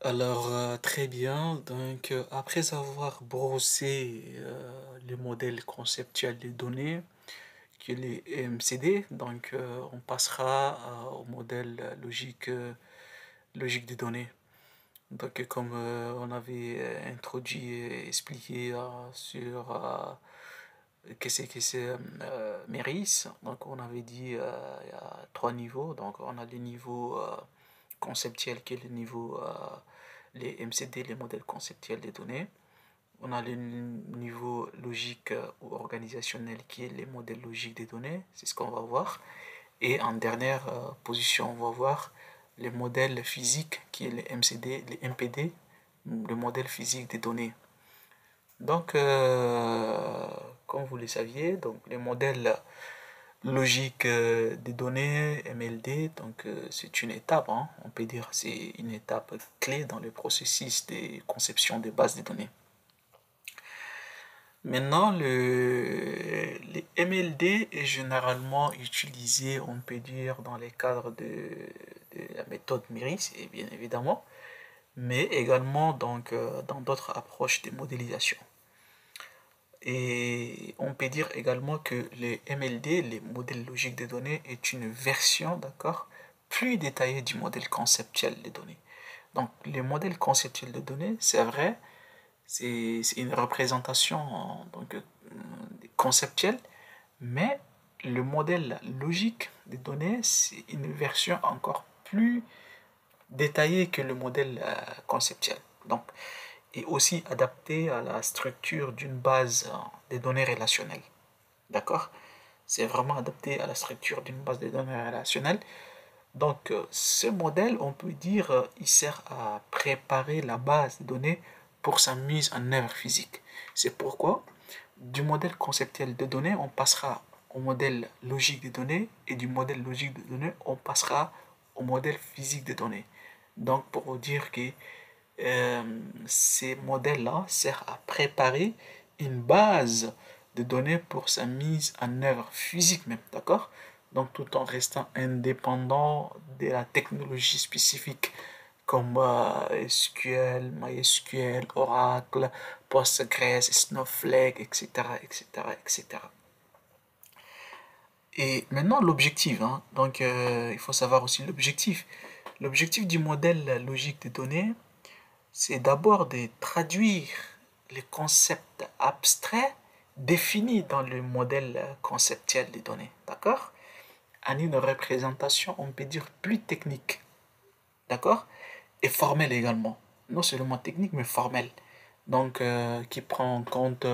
Alors, très bien. Donc, après avoir brossé le modèle conceptuel des données, qui est les MCD, donc on passera au modèle logique des données. Donc, comme on avait introduit et expliqué sur qu'est-ce que c'est Méris, donc on avait dit il y a trois niveaux. Donc, on a le niveau conceptuel qui est le niveau les MCD, les modèles conceptuels des données. On a le niveau logique ou organisationnel qui est les modèles logiques des données, c'est ce qu'on va voir. Et en dernière position, on va voir les modèles physiques qui est les MCD, les MPD, le modèle physique des données. Donc, comme vous le saviez, donc les modèles logiques des données MLD, donc c'est une étape, hein, on peut dire c'est une étape clé dans le processus de conception des bases de données. Maintenant, les MLD est généralement utilisé, on peut dire, dans les cadres de la méthode MIRIS, et bien évidemment, mais également donc, dans d'autres approches de modélisation. Et on peut dire également que les MLD, les modèles logiques des données, est une version, d'accord, plus détaillée du modèle conceptuel des données. Donc, le modèle conceptuel de données, c'est vrai, c'est une représentation donc, conceptuelle, mais le modèle logique des données, c'est une version encore plus détaillée que le modèle conceptuel. Donc, et aussi adapté à la structure d'une base des données relationnelles. D'accord? C'est vraiment adapté à la structure d'une base de données relationnelle. Donc, ce modèle, on peut dire, il sert à préparer la base de données pour sa mise en œuvre physique. C'est pourquoi, du modèle conceptuel de données, on passera au modèle logique des données, et du modèle logique des données, on passera au modèle physique des données. Donc, pour vous dire que ces modèles-là servent à préparer une base de données pour sa mise en œuvre physique même, d'accord? Donc tout en restant indépendant de la technologie spécifique comme SQL, MySQL, Oracle, Postgres, Snowflake, etc., etc., etc. Et maintenant l'objectif, hein. Donc il faut savoir aussi l'objectif. L'objectif du modèle logique des données, c'est d'abord de traduire les concepts abstraits définis dans le modèle conceptuel des données, d'accord? En une représentation, on peut dire plus technique, d'accord? Et formelle également. Non seulement technique, mais formelle. Donc, qui prend en compte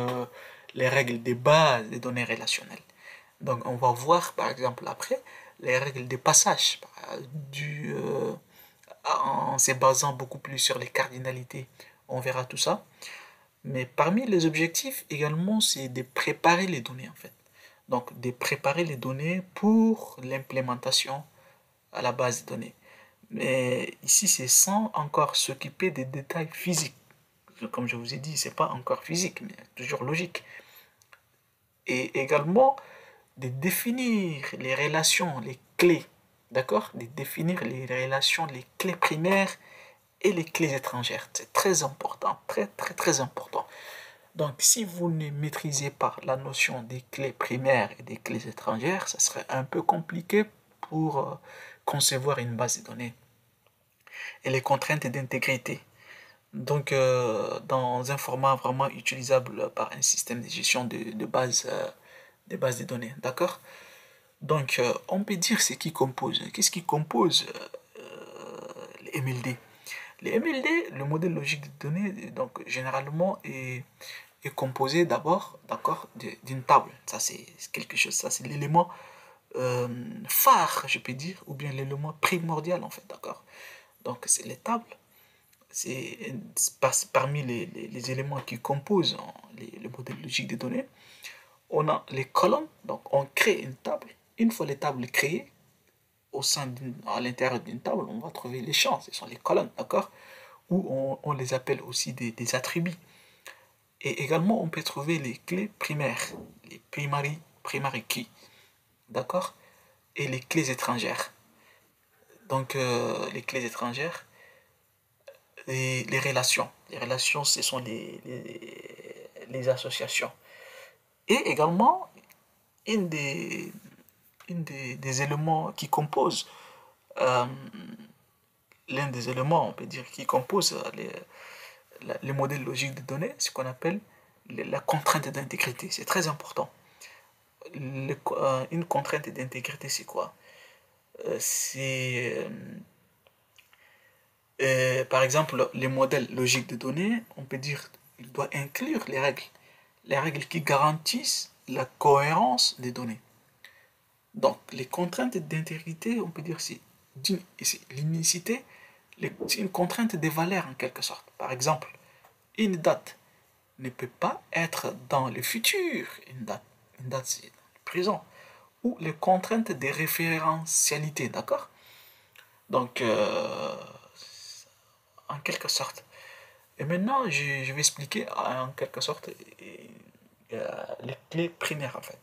les règles de base des données relationnelles. Donc, on va voir, par exemple, après, les règles de passage, du, en se basant beaucoup plus sur les cardinalités. On verra tout ça. Mais parmi les objectifs également, c'est de préparer les données en fait. Donc de préparer les données pour l'implémentation à la base de données. Mais ici, c'est sans encore s'occuper des détails physiques. Comme je vous ai dit, c'est pas encore physique, mais toujours logique. Et également de définir les relations, les clés, d'accord? De définir les relations, les clés primaires et les clés étrangères. C'est très important, très très très important. Donc, si vous ne maîtrisez pas la notion des clés primaires et des clés étrangères, ça serait un peu compliqué pour concevoir une base de données. Et les contraintes d'intégrité. Donc, dans un format vraiment utilisable par un système de gestion de base de données. D'accord? Donc, on peut dire ce qui compose. Qu'est-ce qui compose les MLD? Les MLD, le modèle logique de données, donc généralement est composé d'abord, d'accord, d'une table. Ça c'est quelque chose, ça c'est l'élément phare, je peux dire, ou bien l'élément primordial en fait, d'accord. Donc c'est les tables, c'est parmi les éléments qui composent le modèle logique des données. On a les colonnes, donc on crée une table. Une fois les tables créées, à l'intérieur d'une table, on va trouver les champs, ce sont les colonnes, d'accord, ou on les appelle aussi des attributs. Et également, on peut trouver les clés primaires, les primary keys, d'accord? Et les clés étrangères. Donc, les clés étrangères, les relations. Les relations, ce sont les associations. Et également, une des, des éléments qui composent, euh, l'un des éléments, on peut dire, qui composent les modèles logiques de données, c'est ce qu'on appelle la contrainte d'intégrité. C'est très important. Une contrainte d'intégrité, c'est quoi? C'est, par exemple, les modèles logiques de données, on peut dire qu'il doit inclure les règles qui garantissent la cohérence des données. Donc, les contraintes d'intégrité, on peut dire c'est l'unicité, c'est une contrainte des valeurs en quelque sorte. Par exemple, une date ne peut pas être dans le futur, une date c'est dans le présent, ou les contraintes des référentialités, d'accord? Donc, en quelque sorte. Et maintenant, je vais expliquer en quelque sorte les clés primaires en fait.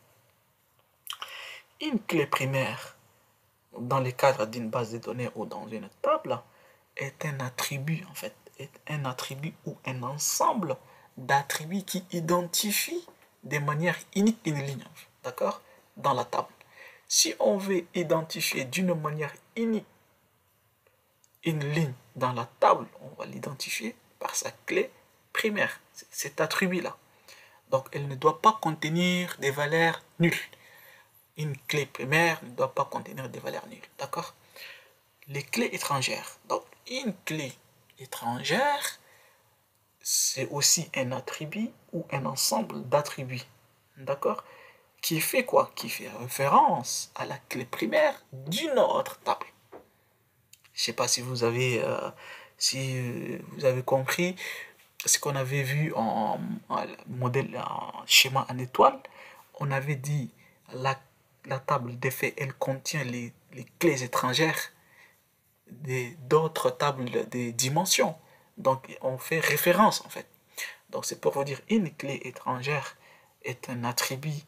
Une clé primaire dans le cadre d'une base de données ou dans une table est un attribut en fait, est un attribut ou un ensemble d'attributs qui identifient de manière unique une ligne, d'accord, dans la table. Si on veut identifier d'une manière unique une ligne dans la table, on va l'identifier par sa clé primaire, cet attribut-là. Donc elle ne doit pas contenir des valeurs nulles. Une clé primaire ne doit pas contenir des valeurs nulles, d'accord? Les clés étrangères. Donc une clé étrangère, c'est aussi un attribut ou un ensemble d'attributs, d'accord? Qui fait quoi? Qui fait référence à la clé primaire d'une autre table. Je ne sais pas si vous avez compris ce qu'on avait vu en modèle, en schéma en étoile. On avait dit la table des faits, elle contient les clés étrangères d'autres tables des dimensions. Donc on fait référence en fait. Donc c'est pour vous dire, une clé étrangère est un attribut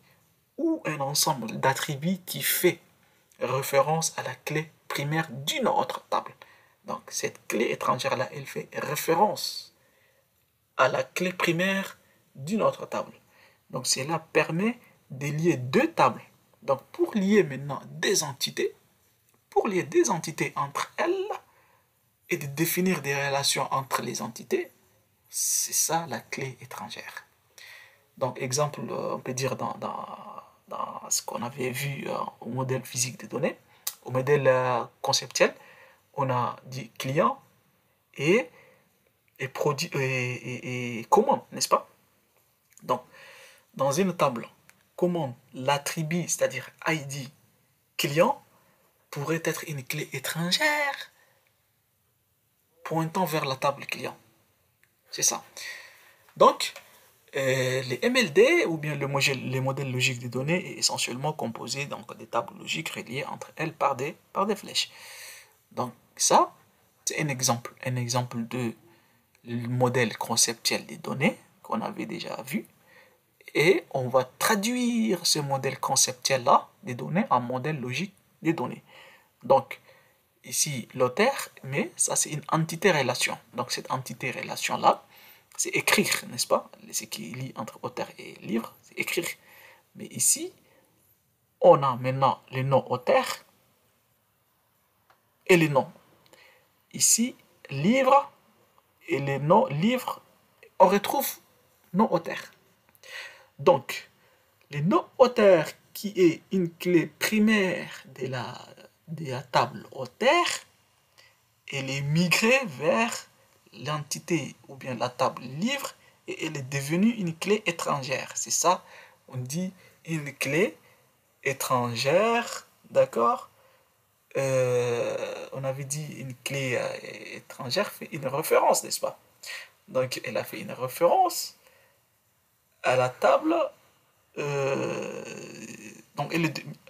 ou un ensemble d'attributs qui fait référence à la clé primaire d'une autre table. Donc cette clé étrangère-là, elle fait référence à la clé primaire d'une autre table. Donc cela permet de lier deux tables. Donc pour lier maintenant pour lier des entités entre elles et de définir des relations entre les entités, c'est ça la clé étrangère. Donc exemple, on peut dire dans ce qu'on avait vu au modèle physique des données, au modèle conceptuel, on a dit client et, produit et commande, n'est-ce pas? Donc, dans une table, commande, l'attribut, c'est-à-dire ID client, pourrait être une clé étrangère pointant vers la table client. C'est ça. Donc, les MLD ou bien les modèles logiques des données est essentiellement composé donc, des tables logiques reliées entre elles par des flèches. Donc ça, c'est un exemple de modèle conceptuel des données qu'on avait déjà vu. Et on va traduire ce modèle conceptuel-là des données en modèle logique des données. Donc, ici, l'auteur, mais ça c'est une entité-relation. Donc cette entité-relation-là, c'est écrire, n'est-ce pas? Ce qui lie entre auteur et livre, c'est écrire. Mais ici, on a maintenant le nom auteur et le nom. Ici, livre et le nom livre, on retrouve nom auteur. Donc, le nom auteur qui est une clé primaire de la table auteur, elle est migrée vers l'entité ou bien la table livre et elle est devenue une clé étrangère. C'est ça, on dit une clé étrangère, d'accord? On avait dit une clé étrangère fait une référence, n'est-ce pas? Donc elle a fait une référence à la table. euh, donc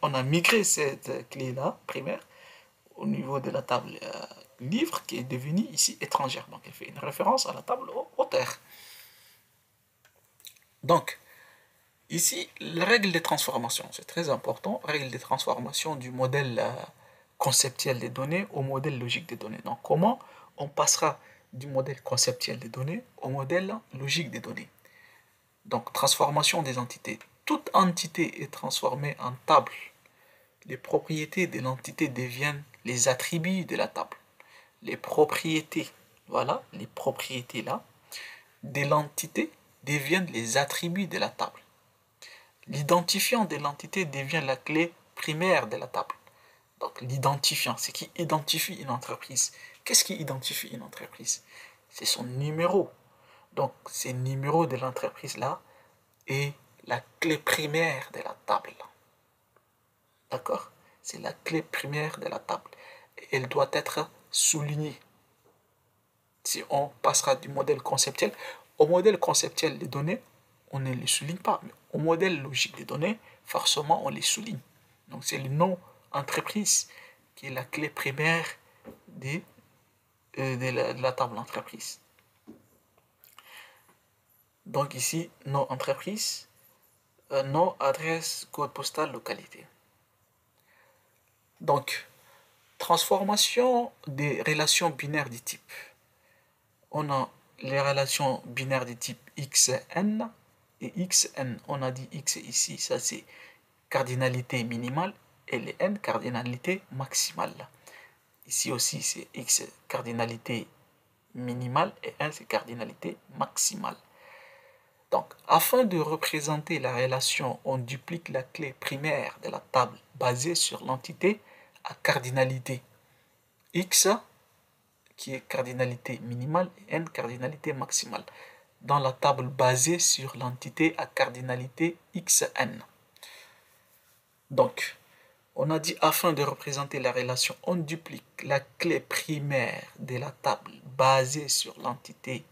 on a migré cette clé-là, primaire, au niveau de la table livre qui est devenue ici étrangère. Donc elle fait une référence à la table auteur. Donc, ici, la règle des transformations, c'est très important, règle des transformations du modèle conceptuel des données au modèle logique des données. Donc, comment on passera du modèle conceptuel des données au modèle logique des données. Donc, transformation des entités. Toute entité est transformée en table. Les propriétés de l'entité deviennent les attributs de la table. Les propriétés, voilà, les propriétés là, de l'entité deviennent les attributs de la table. L'identifiant de l'entité devient la clé primaire de la table. Donc l'identifiant, c'est qui identifie une entreprise. Qu'est-ce qui identifie une entreprise? C'est son numéro. Donc ce numéro de l'entreprise là est la clé primaire de la table. D'accord? C'est la clé primaire de la table. Et elle doit être soulignée. Si on passera du modèle conceptuel au modèle conceptuel des données, on ne les souligne pas. Mais au modèle logique des données, forcément, on les souligne. Donc, c'est le nom entreprise qui est la clé primaire de la table entreprise. Donc, ici, nom entreprise, nom, adresse, code postal, localité. Donc, transformation des relations binaires du type. On a les relations binaires de type xn et xn. On a dit x ici, ça c'est cardinalité minimale et les n cardinalité maximale. Ici aussi c'est x cardinalité minimale et n c'est cardinalité maximale. Donc afin de représenter la relation, on duplique la clé primaire de la table basée sur l'entité à cardinalité x qui est cardinalité minimale et n cardinalité maximale, dans la table basée sur l'entité à cardinalité xn. Donc, on a dit afin de représenter la relation, on duplique la clé primaire de la table basée sur l'entité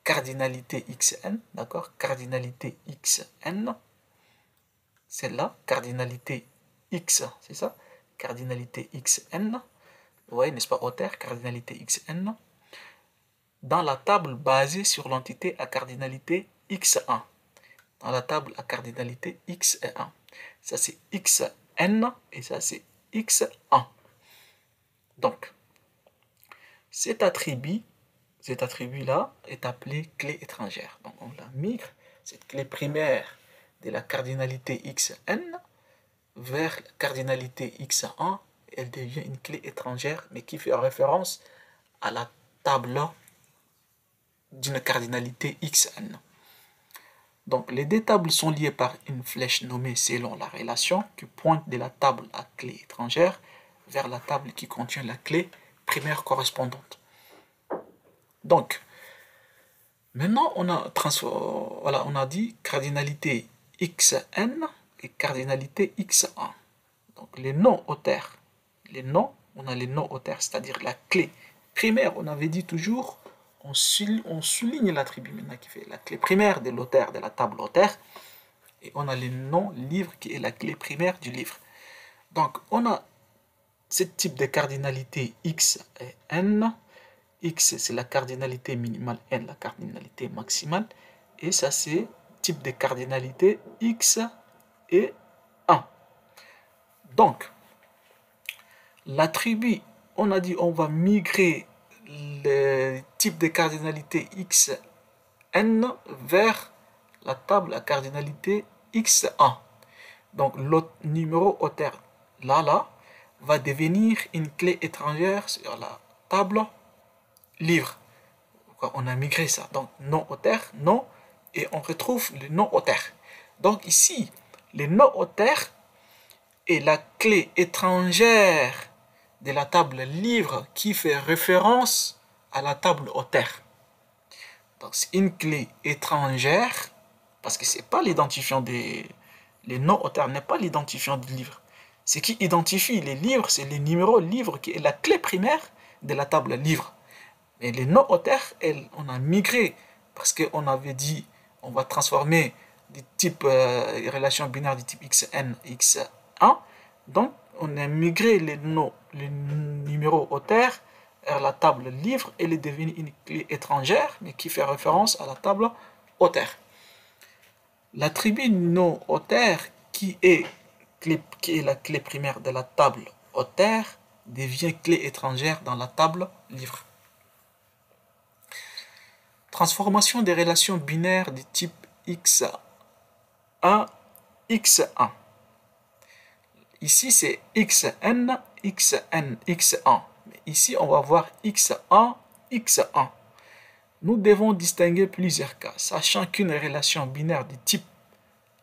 cardinalité xn, d'accord? Cardinalité xn, celle-là, cardinalité x, c'est ça? Cardinalité xn. Vous voyez, n'est-ce pas, hauteur, cardinalité xn, dans la table basée sur l'entité à cardinalité x1. Dans la table à cardinalité x1. Ça, c'est xn et ça, c'est x1. Donc, cet attribut-là est appelé clé étrangère. Donc, on la migre, cette clé primaire de la cardinalité xn vers la cardinalité x1. Elle devient une clé étrangère, mais qui fait référence à la table d'une cardinalité xn. Donc, les deux tables sont liées par une flèche nommée selon la relation qui pointe de la table à clé étrangère vers la table qui contient la clé primaire correspondante. Donc, maintenant, on a dit cardinalité xn et cardinalité x1. Donc, les noms auteurs. On a les noms auteurs, c'est-à-dire la clé primaire. On avait dit toujours, on souligne l'attribut maintenant qui fait la clé primaire de l'auteur, de la table auteur. Et on a les noms livre qui est la clé primaire du livre. Donc, on a ce type de cardinalité x et n. X, c'est la cardinalité minimale, n, la cardinalité maximale. Et ça, c'est type de cardinalité x et 1. Donc, l'attribut, on a dit on va migrer le type de cardinalité xn vers la table à cardinalité x1. Donc l'autre numéro auteur là va devenir une clé étrangère sur la table livre. On a migré ça. Donc nom auteur, nom, et on retrouve le nom auteur. Donc ici, le nom auteur est la clé étrangère de la table livre qui fait référence à la table auteur. Donc c'est une clé étrangère parce que c'est pas l'identifiant des... Les noms auteurs n'est pas l'identifiant du livre. Ce qui identifie les livres, c'est les numéros livres qui est la clé primaire de la table livre. Mais les noms auteurs, on a migré parce qu'on avait dit on va transformer des types relations binaires du type xn et x1. Donc on a migré les numéros auteurs vers la table livre et il est devenu une clé étrangère mais qui fait référence à la table auteur. L'attribut nom auteur qui est la clé primaire de la table auteur devient clé étrangère dans la table livre. Transformation des relations binaires du type x1, x1. Ici, c'est xn, xn, x1. Mais ici, on va voir x1, x1. Nous devons distinguer plusieurs cas, sachant qu'une relation binaire du type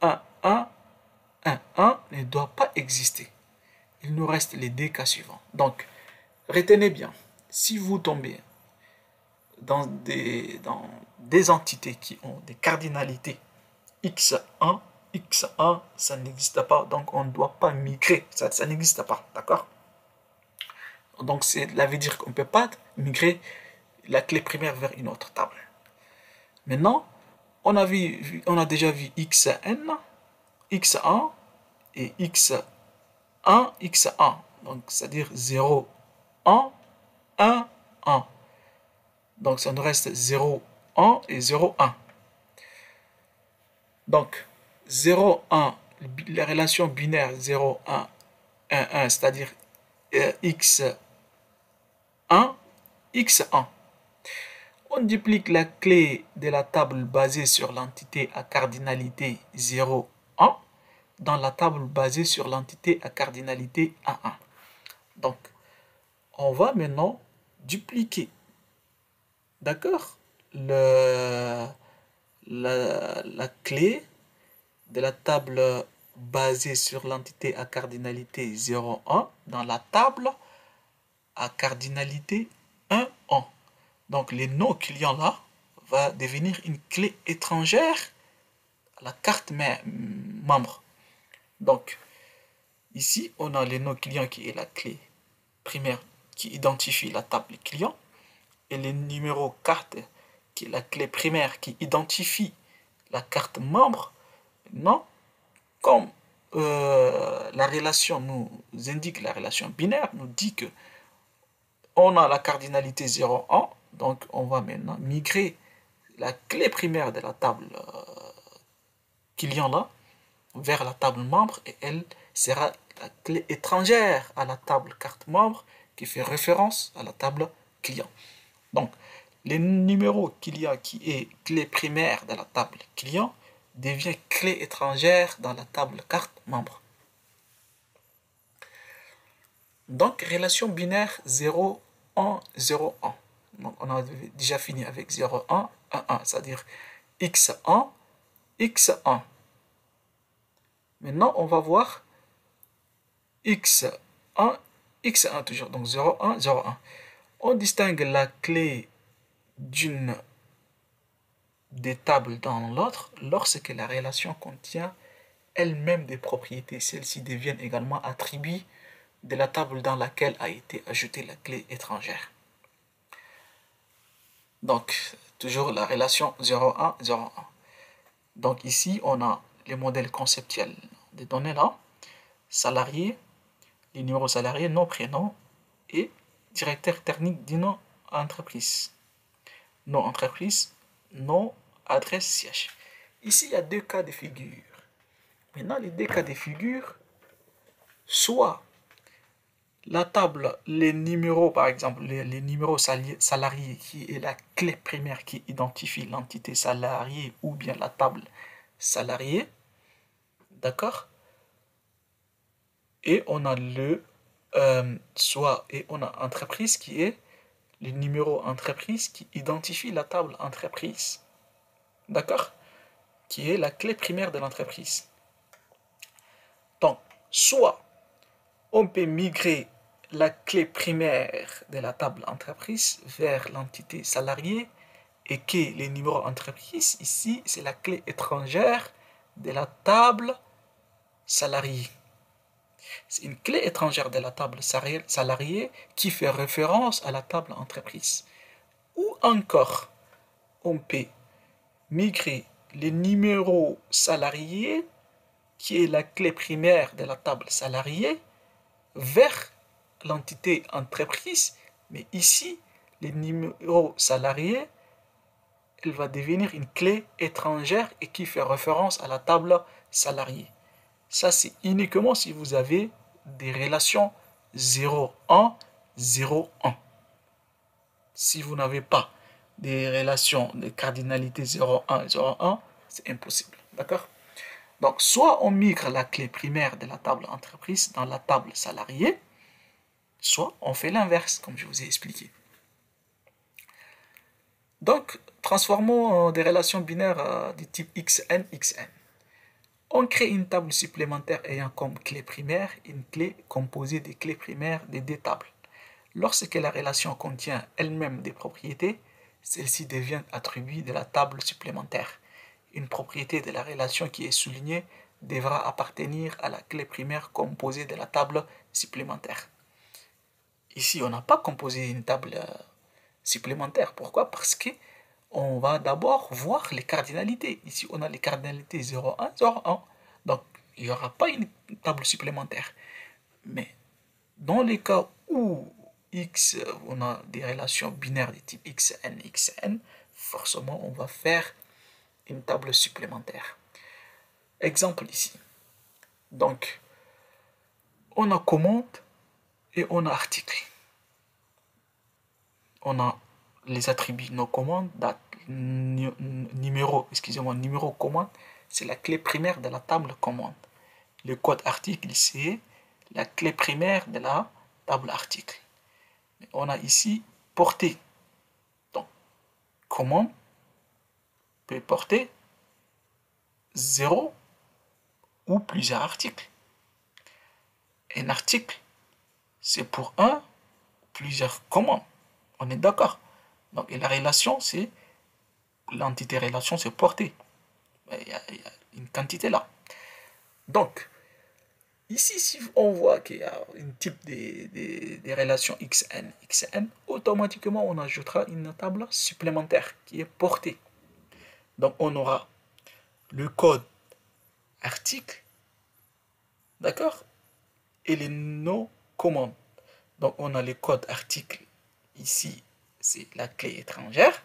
1, 1, 1, 1 ne doit pas exister. Il nous reste les deux cas suivants. Donc, retenez bien, si vous tombez dans des entités qui ont des cardinalités x1, x1, ça n'existe pas, donc on ne doit pas migrer, ça n'existe pas, d'accord? Donc cela veut dire qu'on ne peut pas migrer la clé primaire vers une autre table. Maintenant, on a déjà vu xn, x1 et x1, x1, donc c'est-à-dire 0, 1, 1, 1. Donc ça nous reste 0, 1 et 0, 1. Donc 0, 1, la relation binaire 0, 1, 1, 1, c'est-à-dire x1, x1. On duplique la clé de la table basée sur l'entité à cardinalité 0, 1 dans la table basée sur l'entité à cardinalité 1, 1. Donc, on va maintenant dupliquer, d'accord, la clé de la table basée sur l'entité à cardinalité 0, 1 dans la table à cardinalité 1, 1. Donc, les noms clients là va devenir une clé étrangère à la carte membre. Donc, ici, on a le nom client qui est la clé primaire qui identifie la table client et le numéro carte qui est la clé primaire qui identifie la carte membre. Maintenant, comme la relation nous indique, la relation binaire nous dit que on a la cardinalité 0, 1, donc on va maintenant migrer la clé primaire de la table client là vers la table membre et elle sera la clé étrangère à la table carte membre qui fait référence à la table client. Donc, le numéro client qui est clé primaire de la table client devient clé étrangère dans la table carte membre. Donc, relation binaire 0, 1, 0, 1. Donc, on a déjà fini avec 0, 1, 1, 1, c'est-à-dire x1, x1. Maintenant, on va voir x1, x1 toujours, donc 0, 1, 0, 1. On distingue la clé d'une des tables dans l'autre lorsque la relation contient elle-même des propriétés. Celles-ci deviennent également attributs de la table dans laquelle a été ajoutée la clé étrangère. Donc, toujours la relation 0, 1, 0, 1. Donc ici, on a les modèles conceptuels des données là, salarié, les numéros salariés, nom, prénom et directeur technique d'une entreprise. Nom entreprise, nom, adresse, siège. Ici, il y a deux cas de figure. Maintenant, les deux cas de figure, soit la table, les numéros, par exemple, les numéros salariés, qui est la clé primaire qui identifie l'entité salariée ou bien la table salarié, d'accord? Et on a et on a entreprise qui est le numéro entreprise qui identifie la table entreprise, d'accord? Qui est la clé primaire de l'entreprise. Donc, soit on peut migrer la clé primaire de la table entreprise vers l'entité salariée et que les numéros entreprise, ici, c'est la clé étrangère de la table salariée. C'est une clé étrangère de la table salariée qui fait référence à la table entreprise. Ou encore, on peut migrer les numéros salariés, qui est la clé primaire de la table salariée, vers l'entité entreprise, mais ici, les numéros salariés, elle va devenir une clé étrangère et qui fait référence à la table salariée. Ça, c'est uniquement si vous avez des relations 0, 1, 0, 1. Si vous n'avez pas des relations de cardinalité 0,1 et 0,1, c'est impossible. D'accord? Donc, soit on migre la clé primaire de la table entreprise dans la table salarié, soit on fait l'inverse, comme je vous ai expliqué. Donc, transformons des relations binaires du type xn, xn. On crée une table supplémentaire ayant comme clé primaire une clé composée des clés primaires des deux tables. Lorsque la relation contient elle-même des propriétés, celles-ci deviennent attributs de la table supplémentaire. Une propriété de la relation qui est soulignée devra appartenir à la clé primaire composée de la table supplémentaire. Ici, on n'a pas composé une table supplémentaire. Pourquoi? Parce que on va d'abord voir les cardinalités. Ici, on a les cardinalités 0,1, 0,1. Donc, il n'y aura pas une table supplémentaire. Mais dans les cas où X, on a des relations binaires de type xn, xn, forcément, on va faire une table supplémentaire. Exemple ici. Donc, on a commande et on a article. On a les attributs, nos commandes, date, numéro commande, c'est la clé primaire de la table commande. Le code article, c'est la clé primaire de la table article. On a ici portée. Donc, commande peut porter 0 ou plusieurs articles. Un article, c'est pour un ou plusieurs commandes. On est d'accord. Donc, et la relation, c'est l'entité relation, c'est portée. Il y a une quantité là. Donc, ici, si on voit qu'il y a un type des relations xn, xn, automatiquement, on ajoutera une table supplémentaire qui est portée. Donc, on aura le code article, d'accord, et les no-commandes. Donc, on a le code article, ici, c'est la clé étrangère,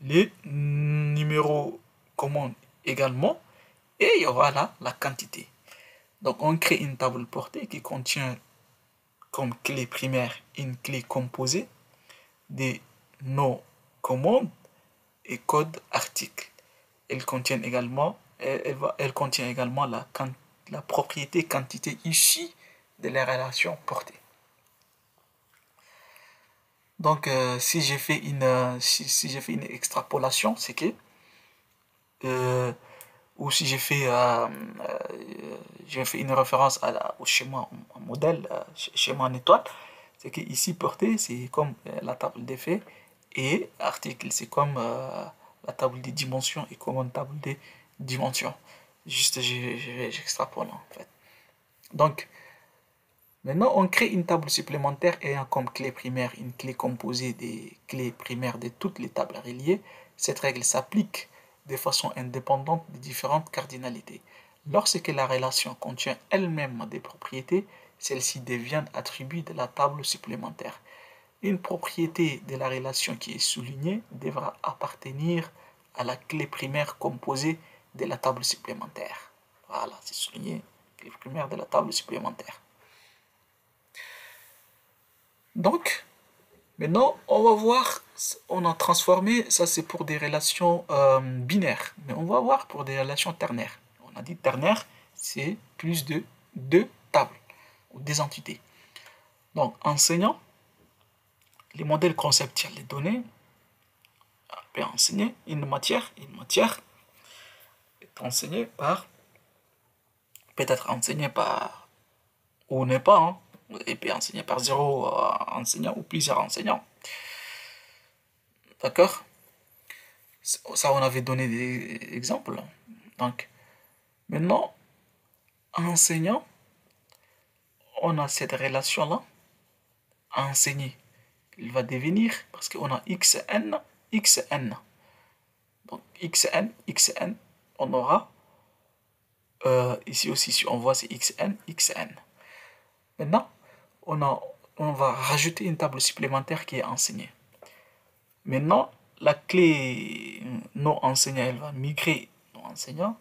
les numéros commande également, et il y aura là la quantité. Donc, on crée une table portée qui contient comme clé primaire une clé composée des no-commandes et code article. Elle contient également la propriété quantité issue de la relation portée. Donc, si j'ai fait une extrapolation, c'est que ou si j'ai fait une référence au schéma, au modèle, schéma en étoile, c'est que ici portée, c'est comme la table des faits, et article, c'est comme la table des dimensions et comme une table des dimensions. Juste, j'extrapole en fait. Donc, maintenant, on crée une table supplémentaire ayant comme clé primaire une clé composée des clés primaires de toutes les tables reliées. Cette règle s'applique de façon indépendante des différentes cardinalités. Lorsque la relation contient elle-même des propriétés, celles-ci deviennent attributs de la table supplémentaire. Une propriété de la relation qui est soulignée devra appartenir à la clé primaire composée de la table supplémentaire. Voilà, c'est souligné, clé primaire de la table supplémentaire. Donc, maintenant, on va voir, on a transformé, ça c'est pour des relations binaires, mais on va voir pour des relations ternaires. On a dit ternaire, c'est plus de deux tables ou des entités. Donc, enseignant, les modèles conceptuels des données, peut enseigner une matière est enseignée par, peut-être enseignée par, ou n'est pas, hein, et peut enseigner par 0 enseignant ou plusieurs enseignants. D'accord? Ça, on avait donné des exemples. Donc, maintenant, enseignant, on a cette relation-là. Enseigner, il va devenir, parce qu'on a xn, xn. Donc, xn, xn, on aura, ici aussi, si on voit, c'est xn, xn. Maintenant, on va rajouter une table supplémentaire qui est enseignée. Maintenant, la clé non enseignant, elle va migrer non enseignant.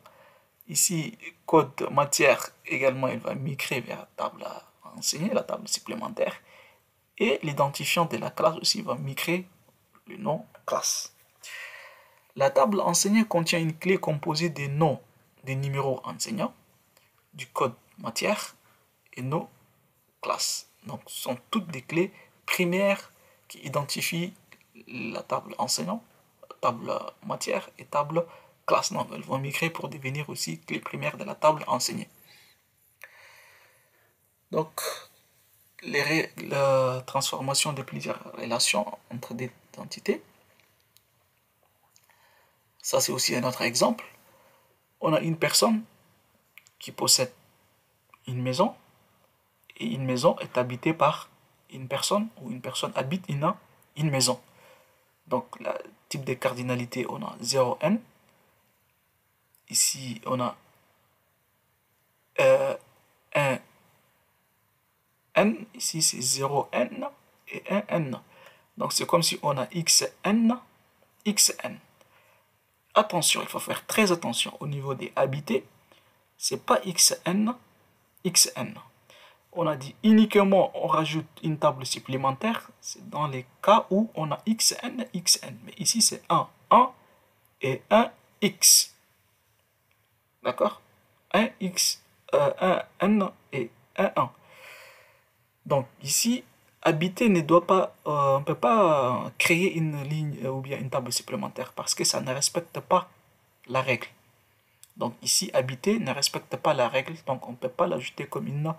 Ici, code matière également, elle va migrer vers la table à enseigner, la table supplémentaire. Et l'identifiant de la classe aussi va migrer le nom classe. La table enseignant contient une clé composée des noms des numéros enseignants, du code matière et nos classes. Donc, ce sont toutes des clés primaires qui identifient la table enseignant, table matière et table classe. Donc, elles vont migrer pour devenir aussi clés primaires de la table enseignée. Donc, la transformation de plusieurs relations entre des entités. Ça, c'est aussi un autre exemple. On a une personne qui possède une maison et une maison est habitée par une personne ou une personne habite une maison. Donc, le type de cardinalité, on a 0n. Ici, on a 1 n. Ici, c'est 0n et 1n. Donc, c'est comme si on a xn, xn. Attention, il faut faire très attention au niveau des habités. C'est pas xn, xn. On a dit uniquement on rajoute une table supplémentaire, c'est dans les cas où on a xn, xn. Mais ici c'est 1 et 1x. D'accord? 1x, 1n et 1. Donc ici, habiter ne doit pas, on ne peut pas créer une ligne ou bien une table supplémentaire parce que ça ne respecte pas la règle. Donc ici, habiter ne respecte pas la règle, donc on ne peut pas l'ajouter comme une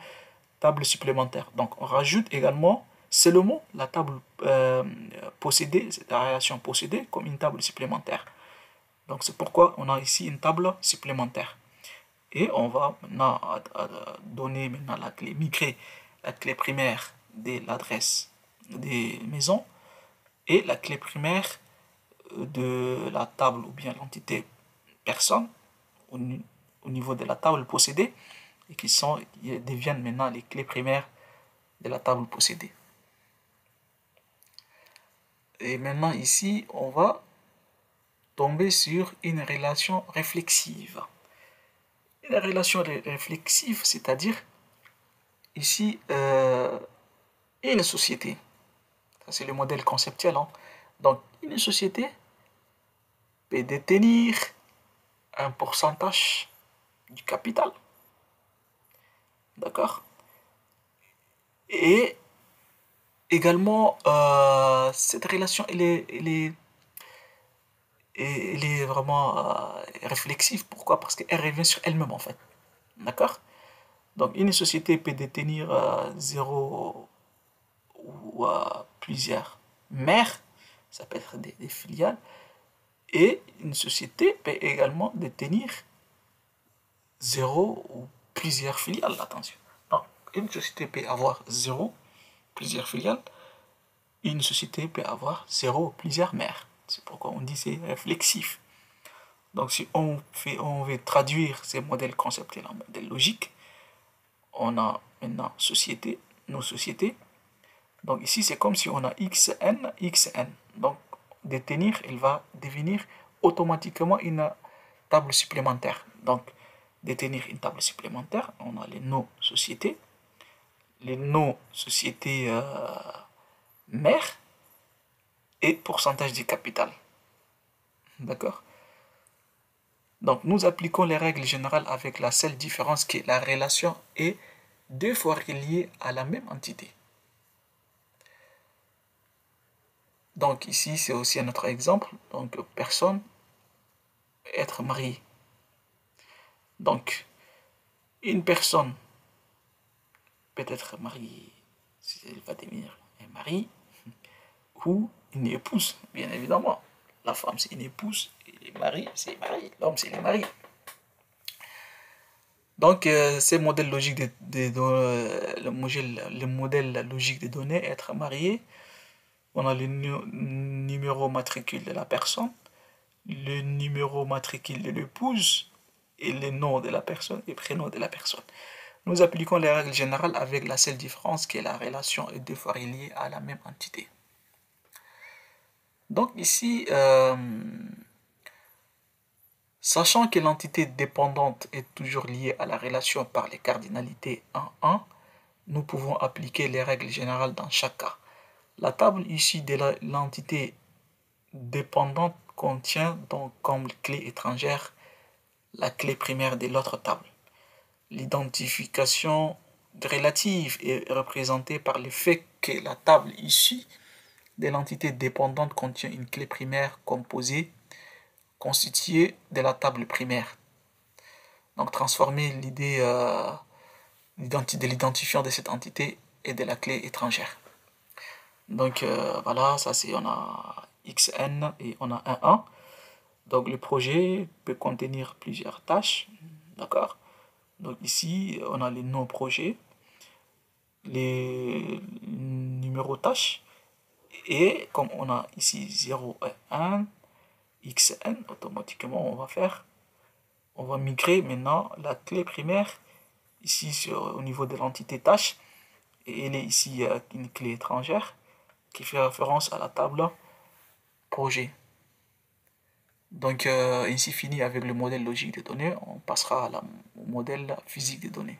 table supplémentaire. Donc on rajoute également seulement la table possédée, la relation possédée comme une table supplémentaire. Donc c'est pourquoi on a ici une table supplémentaire. Et on va maintenant donner maintenant la clé, migrer la clé primaire de l'adresse des maisons et la clé primaire de la table ou bien l'entité personne au niveau de la table possédée et qui deviennent maintenant les clés primaires de la table possédée. Et maintenant ici, on va tomber sur une relation réflexive. Une relation réflexive, c'est-à-dire ici une société. Ça, c'est le modèle conceptuel. Hein. Donc, une société peut détenir un pourcentage du capital. D'accord? Et également, cette relation, elle est vraiment réflexive. Pourquoi? Parce qu'elle revient sur elle-même, en fait. D'accord? Donc, une société peut détenir 0 ou plusieurs mères, ça peut être des filiales, et une société peut également détenir 0 ou plusieurs filiales, attention. Donc, une société peut avoir 0, plusieurs filiales, une société peut avoir 0 ou plusieurs mères. C'est pourquoi on dit c'est réflexif. Donc, si on veut traduire ces modèles conceptuels en modèle logique, on a maintenant société, nos sociétés. Donc ici, c'est comme si on a xn, xn. Donc, détenir, il va devenir automatiquement une table supplémentaire. Donc, détenir une table supplémentaire, on a les no-sociétés, les no-sociétés mères et pourcentage du capital. D'accord? Donc, nous appliquons les règles générales avec la seule différence que la relation est deux fois reliée à la même entité. Donc ici, c'est aussi un autre exemple. Donc, personne, être marié. Donc, une personne peut être mariée, si elle va devenir un mari, ou une épouse, bien évidemment. La femme, c'est une épouse, et le mari, c'est mari. L'homme, c'est le mari. Donc, ces modèles logiques le modèle logique des données, être marié, on a le numéro matricule de la personne, le numéro matricule de l'épouse et le nom de la personne et prénom de la personne. Nous appliquons les règles générales avec la seule différence que la relation est deux fois reliée à la même entité. Donc ici, sachant que l'entité dépendante est toujours liée à la relation par les cardinalités 1-1, nous pouvons appliquer les règles générales dans chaque cas. La table ici de l'entité dépendante contient donc comme clé étrangère la clé primaire de l'autre table. L'identification relative est représentée par le fait que la table issue de l'entité dépendante contient une clé primaire composée, constituée de la table primaire. Donc transformer l'idée de l'identifiant de cette entité et de la clé étrangère. Donc voilà, ça c'est on a xn et on a un 1. Donc le projet peut contenir plusieurs tâches, d'accord? Donc ici on a les noms projets, les numéros tâches, et comme on a ici 0 et 1, xn, automatiquement on va migrer maintenant la clé primaire ici au niveau de l'entité tâche, et elle est ici une clé étrangère qui fait référence à la table projet. Donc, ainsi fini avec le modèle logique des données, on passera au modèle physique des données.